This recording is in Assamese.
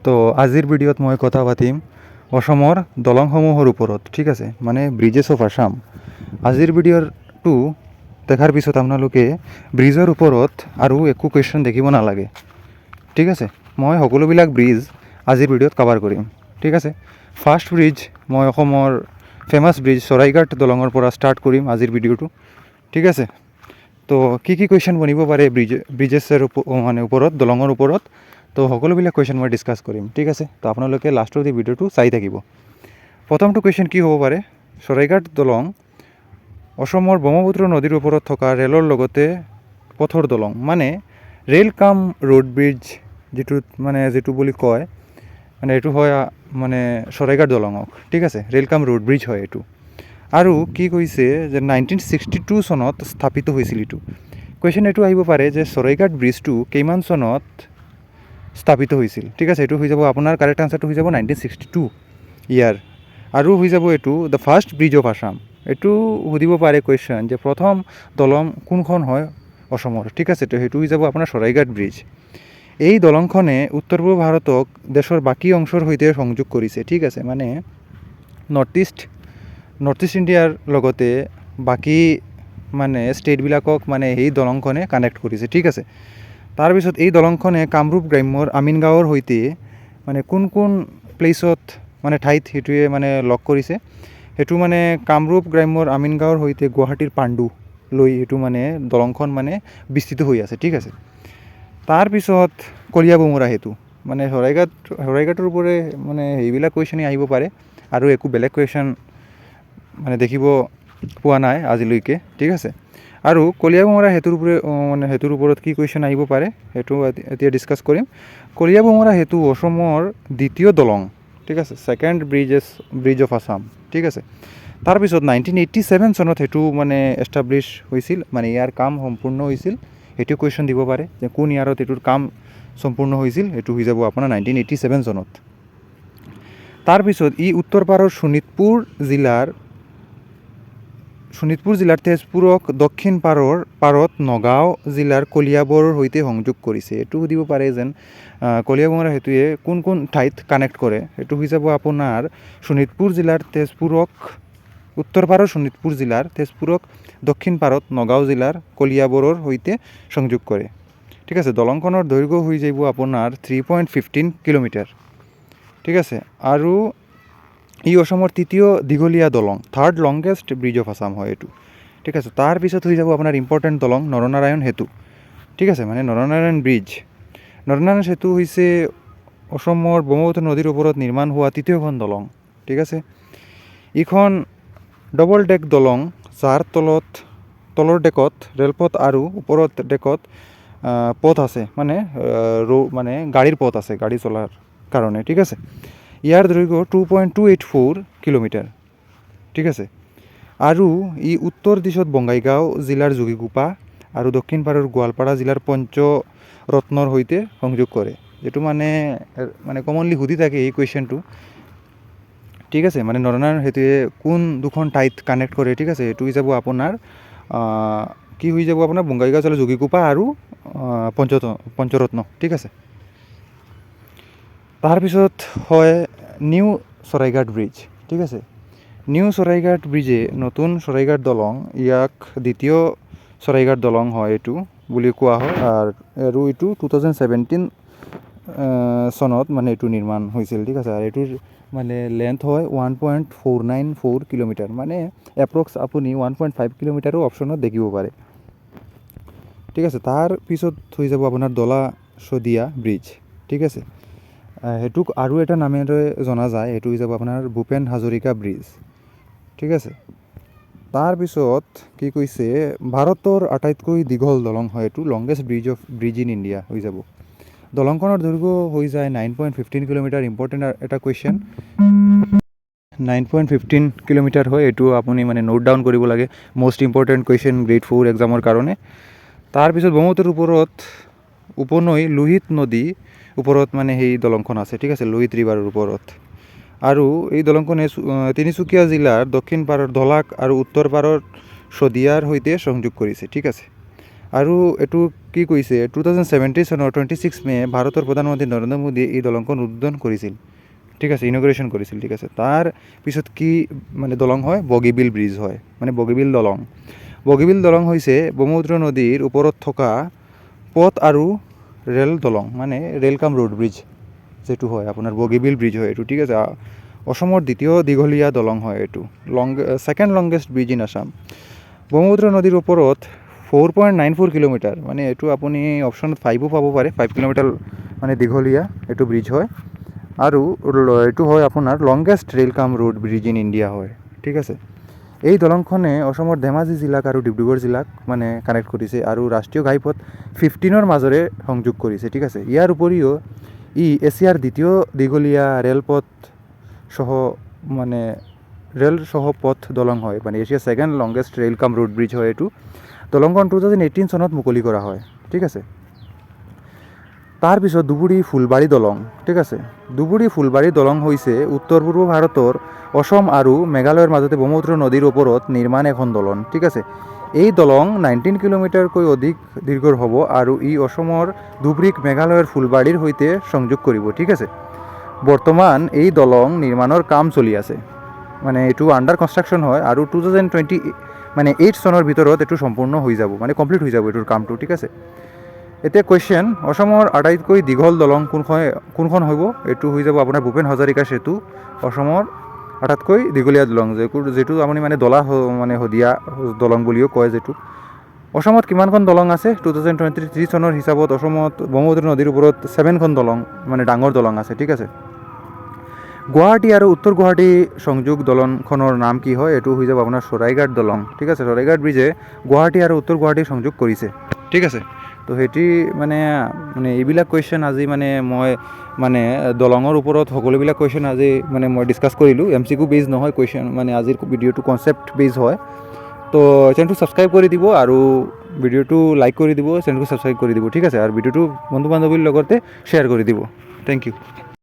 তো আজিৰ ভিডিঅ'ত মই কথা পাতিম অসমৰ দলংসমূহৰ ওপৰত, ঠিক আছে, মানে ব্ৰিজেছ অফ আসাম। আজিৰ ভিডিঅ'টো দেখাৰ পিছত আপোনালোকে ব্ৰিজৰ ওপৰত আৰু একো কুৱেশ্যন দেখিব নালাগে, ঠিক আছে। মই সকলোবিলাক ব্ৰিজ আজিৰ ভিডিঅ'ত কভাৰ কৰিম, ঠিক আছে। ফাৰ্ষ্ট ব্ৰিজ মই অসমৰ ফেমাছ ব্ৰিজ শৰাইঘাট দলঙৰ পৰা ষ্টাৰ্ট কৰিম আজিৰ ভিডিঅ'টো, ঠিক আছে। তো কি কুৱেশ্যন বনিব পাৰে ব্ৰিজেছৰ মানে ওপৰত, দলঙৰ ওপৰত, তো সকলোবিলাক কুৱেশ্যন মই ডিছকাছ কৰিম, ঠিক আছে। তো আপোনালোকে লাষ্টত এই ভিডিঅ'টো চাই থাকিব। প্ৰথমটো কুৱেশ্যন কি হ'ব পাৰে, শৰাইঘাট দলং অসমৰ ব্ৰহ্মপুত্ৰ নদীৰ ওপৰত থকা ৰেলৰ লগতে পথৰ দলং, মানে ৰেল কাম ৰোড ব্ৰিজ যিটো বুলি কয়, মানে এইটো হয় মানে শৰাইঘাট দলঙক, ঠিক আছে। ৰেল কাম ৰোড ব্ৰিজ হয় এইটো। আৰু কি কৈছে যে 1962 চনত স্থাপিত হৈছিল এইটো। কুৱেশ্যন এইটো আহিব পাৰে যে শৰাইঘাট ব্ৰিজটো কিমান চনত স্থাপিত হৈছিল, ঠিক আছে। এইটো হৈ যাব আপোনাৰ কাৰেক্ট আনচাৰটো হৈ যাব 1962 ইয়াৰ। আৰু হৈ যাব এইটো the first bridge of Assam. এইটো সুধিব পাৰে কুৱেশ্যন যে প্ৰথম দলং কোনখন হয় অসমৰ, ঠিক আছে। তো সেইটো হৈ যাব আপোনাৰ শৰাইঘাট ব্ৰিজ। এই দলংখনে উত্তৰ পূব ভাৰতক দেশৰ বাকী অংশৰ সৈতে সংযোগ কৰিছে, ঠিক আছে। মানে নৰ্থ ইষ্ট ইণ্ডিয়াৰ লগতে বাকী মানে ষ্টেটবিলাকক মানে এই দলংখনে কানেক্ট কৰিছে, ঠিক আছে। তাৰপিছত এই দলংখনে কামৰূপ গ্ৰাম্যৰ আমিনগাঁৱৰ সৈতে মানে কোন প্লেচত মানে ঠাইত সেইটোৱে মানে লগ কৰিছে, সেইটো মানে কামৰূপ গ্ৰাম্যৰ আমিনগাঁৱৰ সৈতে গুৱাহাটীৰ পাণ্ডু লৈ এইটো মানে দলংখন মানে বিস্তৃত হৈ আছে, ঠিক আছে। তাৰপিছত কলিয়াভোমোৰা সেতু, মানে শৰাইঘাটৰ ওপৰে মানে সেইবিলাক কুৱেশ্যনেই আহিব পাৰে, আৰু একো বেলেগ কুৱেশ্যন মানে দেখিব পোৱা নাই আজিলৈকে, ঠিক আছে। আৰু কলিয়াভোমোৰা সেতুৰ ওপৰত কি কুৱেশ্যন আহিব পাৰে সেইটো এতিয়া ডিছকাছ কৰিম। কলিয়াভোমোৰা সেতু অসমৰ দ্বিতীয় দলং, ঠিক আছে, ছেকেণ্ড ব্ৰিজ অফ আসাম, ঠিক আছে। তাৰপিছত 1987 চনত সেইটো মানে এষ্টাব্লিছ হৈছিল, মানে ইয়াৰ কাম সম্পূৰ্ণ হৈছিল। সেইটো কুৱেশ্যন দিব পাৰে যে কোন ইয়াৰত এইটোৰ কাম সম্পূৰ্ণ হৈছিল, সেইটো হৈ যাব আপোনাৰ 1987 চনত। তাৰপিছত ই উত্তৰ পাৰৰ শোণিতপুৰ জিলাৰ তেজপুৰক দক্ষিণ পাৰত নগাঁও জিলাৰ কলিয়াবৰৰ সৈতে সংযোগ কৰিছে। এইটো সুধিব পাৰে যেন কলিয়াভোমোৰা সেতুৱে কোন ঠাইত কানেক্ট কৰে, সেইটো হৈ যাব আপোনাৰ উত্তৰ পাৰৰ শোণিতপুৰ জিলাৰ তেজপুৰক দক্ষিণ পাৰত নগাঁও জিলাৰ কলিয়াবৰৰ সৈতে সংযোগ কৰে, ঠিক আছে। দলংখনৰ দৈৰ্ঘ্য হৈ যাব আপোনাৰ 3.15 কিলোমিটাৰ, ঠিক আছে। আৰু ই অসমৰ তৃতীয় দীঘলীয়া দলং, third longest bridge of Assam হয় এইটো, ঠিক আছে। তাৰপিছত হৈ যাব আপোনাৰ ইম্পৰ্টেণ্ট দলং নৰনাৰায়ণ সেতু, ঠিক আছে, মানে নৰনাৰায়ণ ব্ৰিজ। নৰনাৰায়ণ সেতু হৈছে অসমৰ ব্ৰহ্মপুত্ৰ নদীৰ ওপৰত নিৰ্মাণ হোৱা তৃতীয়খন দলং, ঠিক আছে। ইখন ডবল ডেক দলং, যাৰ তলৰ ডেকত ৰেলপথ আৰু ওপৰত ডেকত পথ আছে, মানে গাড়ীৰ পথ আছে, গাড়ী চলাৰ কাৰণে, ঠিক আছে। ইয়াৰ দৈৰ্ঘ্য 2.284 কিলোমিটাৰ, ঠিক আছে। আৰু ই উত্তৰ দিশত বঙাইগাঁও জিলাৰ যোগীঘোপা আৰু দক্ষিণ পাৰৰ গোৱালপাৰা জিলাৰ পঞ্চৰত্নৰ সৈতে সংযোগ কৰে। এইটো মানে কমনলি সুধি থাকে এই কুৱেশ্যনটো, ঠিক আছে। মানে নৰনাৰায়ণ সেতুৱে কোন দুখন ঠাইত কানেক্ট কৰে, ঠিক আছে। এইটো হৈ যাব আপোনাৰ বঙাইগাঁও জিলাৰ যোগীঘোপা আৰু পঞ্চৰত্ন, ঠিক আছে। তাৰপিছত হয় নিউ শৰাইঘাট ব্ৰিজ, ঠিক আছে। নিউ শৰাইঘাট ব্ৰিজে নতুন শৰাইঘাট দলং, ইয়াক দ্বিতীয় শৰাইঘাট দলং হয় এইটো বুলি কোৱা হয়। আৰু এইটো 2017 চনত মানে এইটো নিৰ্মাণ হৈছিল, ঠিক আছে। আৰু এইটোৰ মানে লেন্থ হয় 1.494 কিলোমিটাৰ, মানে এপ্ৰক্স আপুনি 1.5 কিলোমিটাৰো অপশ্যনত দেখিব পাৰে, ঠিক আছে। তাৰ পিছত হৈ যাব আপোনাৰ দলা শদিয়া ব্ৰিজ, ঠিক আছে। সেইটোক আৰু এটা নামেৰে জনা যায়, সেইটো হৈ যাব আপোনাৰ ভূপেন হাজৰিকা ব্ৰিজ, ঠিক আছে। তাৰপিছত কি কৈছে, ভাৰতৰ আটাইতকৈ দীঘল দলং হয় এইটো, লংগেষ্ট ব্ৰিজ ইন ইণ্ডিয়া হৈ যাব। দলংখনৰ দৈৰ্ঘ্য হৈ যায় 9.15 কিলোমিটাৰ। ইম্পৰ্টেণ্ট এটা কুৱেশ্যন, 9.15 কিলোমিটাৰ হয় এইটো, আপুনি মানে নোট ডাউন কৰিব লাগে, মষ্ট ইম্পৰ্টেণ্ট কুৱেশ্যন গ্ৰেড 4 এক্সামৰ কাৰণে। তাৰপিছত ব্ৰহ্মপুত্ৰৰ ওপৰত উপনৈ লোহিত নদী ওপৰত মানে সেই দলংখন আছে, ঠিক আছে, লোহিত ৰিভাৰৰ ওপৰত। আৰু এই দলংখনে তিনিচুকীয়া জিলাৰ দক্ষিণ পাৰৰ ধলাক আৰু উত্তৰ পাৰৰ শদিয়াৰ সৈতে সংযোগ কৰিছে, ঠিক আছে। আৰু এইটো কি কৈছে 2017 চনৰ 26 মে ভাৰতৰ প্ৰধানমন্ত্ৰী নৰেন্দ্ৰ মোদীয়ে এই দলংখন উদ্বোধন কৰিছিল, ঠিক আছে, ইনগ্ৰেশ্যন কৰিছিল, ঠিক আছে। তাৰ পিছত কি মানে দলং হয়, বগীবিল ব্ৰিজ হয়, মানে বগীবিল দলং। বগীবিল দলং হৈছে ব্ৰহ্মপুত্ৰ নদীৰ ওপৰত থকা পথ আৰু ৰেল দলং, মানে ৰেল কাম ৰোড ব্ৰিজ যিটো হয় আপোনাৰ বগীবিল ব্ৰিজ হয় এইটো, ঠিক আছে। অসমৰ দ্বিতীয় দীঘলীয়া দলং হয় এইটো, second longest bridge in Assam. Brahmaputra নদীৰ ওপৰত 4.94 কিলোমিটাৰ, মানে এইটো আপুনি অপশ্যনত 5ও পাব পাৰে, 5 কিলোমিটাৰ মানে দীঘলীয়া এইটো ব্ৰিজ হয়। আৰু এইটো হয় আপোনাৰ লংগেষ্ট ৰেল কাম ৰোড ব্ৰিজ ইন ইণ্ডিয়া হয়, ঠিক আছে। এই দলংখনে অসমৰ ধেমাজি জিলাক আৰু ডিব্ৰুগড় জিলাক মানে কানেক্ট কৰিছে আৰু ৰাষ্ট্ৰীয় ঘাইপথ 15ৰ মাজেৰে সংযোগ কৰিছে, ঠিক আছে। ইয়াৰ উপৰিও ই এছিয়াৰ দ্বিতীয় দীঘলীয়া ৰেল সহ পথ দলং হয়, মানে এছিয়াৰ ছেকেণ্ড লংগেষ্ট ৰেল কাম ৰোড ব্ৰিজ হয় এইটো। দলংখন 2018 চনত মুকলি কৰা হয়, ঠিক আছে। তাৰপিছত ধুবুৰী ফুলবাৰী দলং, ঠিক আছে। ধুবুৰী ফুলবাৰী দলং হৈছে উত্তৰ পূৰ্ব ভাৰতৰ অসম আৰু মেঘালয়ৰ মাজতে ব্ৰহ্মপুত্ৰ নদীৰ ওপৰত নিৰ্মাণ এখন দলং, ঠিক আছে। এই দলং 19 কিলোমিটাৰকৈ অধিক দীৰ্ঘৰ হ'ব আৰু ই অসমৰ ধুবুৰীক মেঘালয়ৰ ফুলবাৰীৰ সৈতে সংযোগ কৰিব, ঠিক আছে। বৰ্তমান এই দলং নিৰ্মাণৰ কাম চলি আছে, মানে এইটো আণ্ডাৰ কনষ্ট্ৰাকশ্যন হয় আৰু 2028 চনৰ ভিতৰত এইটো সম্পূৰ্ণ হৈ যাব, মানে কমপ্লিট হৈ যাব এইটোৰ কামটো, ঠিক আছে। এতিয়া কুৱেশ্যন, অসমৰ আটাইতকৈ দীঘল দলং কোনখন হ'ব? এইটো হৈ যাব আপোনাৰ ভূপেন হাজৰিকা সেতু, অসমৰ আটাইতকৈ দীঘলীয়া দলং, যিটো আপুনি মানে মানে শদিয়া দলং বুলিও কয় যিটো। অসমত কিমানখন দলং আছে? 2023 চনৰ হিচাপত অসমত ব্ৰহ্মপুত্ৰ নদীৰ ওপৰত 7খন দলং, মানে ডাঙৰ দলং আছে, ঠিক আছে। গুৱাহাটী আৰু উত্তৰ গুৱাহাটী সংযোগ দলংখনৰ নাম কি হয়? এইটো হৈ যাব আপোনাৰ শৰাইঘাট দলং, ঠিক আছে। শৰাইঘাট ব্ৰিজে গুৱাহাটী আৰু উত্তৰ গুৱাহাটী সংযোগ কৰিছে, ঠিক আছে। তো সেইটো মানে এইবিলাক কুৱেশ্যন আজি মই দলঙৰ ওপৰত সকলোবিলাক কুৱেশ্যন আজি মই ডিছকাছ কৰিলোঁ। MCQ বেজ নহয় কুৱেশ্যন, আজিৰ ভিডিঅ'টো কনচেপ্ট বেজ হয়। তো চেনেলটো ছাবস্ক্ৰাইব কৰি দিব আৰু ভিডিঅ'টো লাইক কৰি দিব, চেনেলটো ছাবস্ক্ৰাইব কৰি দিব, ঠিক আছে। আৰু ভিডিঅ'টো বন্ধু বান্ধৱীৰ লগতে শ্বেয়াৰ কৰি দিব। Thank U.